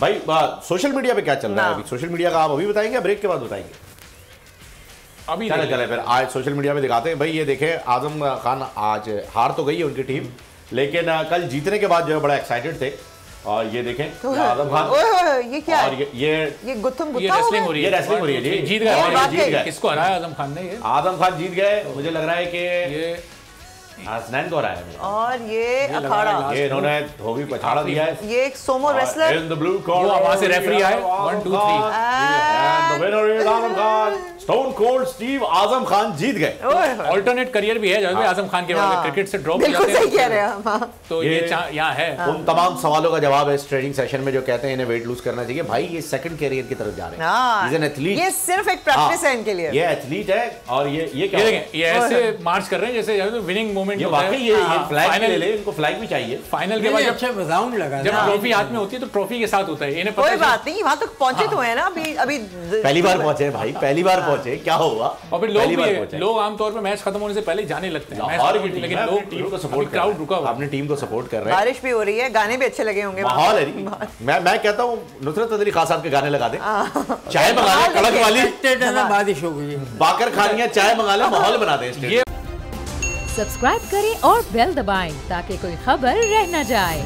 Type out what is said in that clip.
भाई social media पे क्या चल रहा है अभी? सोशल मीडिया का आप अभी बताएंगे, ब्रेक के बाद बताएंगे? अभी चले फिर आज सोशल मीडिया पे दिखाते हैं। भाई ये देखें, आजम खान आज हार तो गई है उनकी टीम, लेकिन कल जीतने के बाद जो है बड़ा एक्साइटेड थे। और ये देखें आजम खान, ये क्या और ये गुत्थम गुत्था ये रेसलिंग हो रही है, रेसलिंग हो रही है जी। जीत गए। किसको हराया आजम खान ने? ये आजम खान जीत गए। मुझे लग रहा है कि ये हसनैन को हराया है। और ये अखाड़ा, ये इन्होंने धोबी पछाड़ा दिया है। ये एक sumo wrestler in the blue corner, वहां से रेफरी आए 1 2 3 and the winner is Azam Khan. Stone cold Steve Azam Khan जीत गए। ऑल्टरनेट करियर भी है जब आजम खान के बाद क्रिकेट से ड्रॉप हो बिल्कुल जाते सही कह रहे हैं हम। तो ये यहाँ है उन तमाम सवालों का जवाब है इस ट्रेनिंग सेशन में जो कहते हैं इन्हें वेट लूज करना चाहिए। भाई ये सेकंड कैरियर की तरफ जा रहे हैं। इज एन एथलीट, ये सिर्फ एक प्रैक्टिस है इनके लिए। ये एथलीट है। और ये क्या है? ये ऐसे मार्च कर रहे हैं जैसे विनिंग मोमेंट होता है। ये फ्लैग ले ले, इनको फ्लैग भी चाहिए। फाइनल के बाद जब राउंड लगा, जब ट्रॉफी हाथ में होती है तो ट्रॉफी के साथ होता है। इन्हें कोई बात नहीं, वहां तक पहुंचे तो है ना। अभी पहली बार पहुंचे भाई, पहली बार पहुंचे, क्या होगा? और फिर लोग आमतौर पर मैच खत्म होने से पहले जाने लगते हैं, लेकिन लोग टीम को सपोर्ट, क्राउड रुका हुआ, अपनी टीम को सपोर्ट कर रहे हैं। बारिश भी हो रही है, गाने भी अच्छे लगे होंगे, माहौल है। मैं कहता हूँ नुसरत अली खान साहब के गाने लगा दे, चाय मंगा ले कड़क वाली, बारिश हो गई, बाकर खानिया चाय मंगा ले, माहौल बना दे। सब्सक्राइब करें और बेल दबाएं ताकि कोई खबर रह न जाए।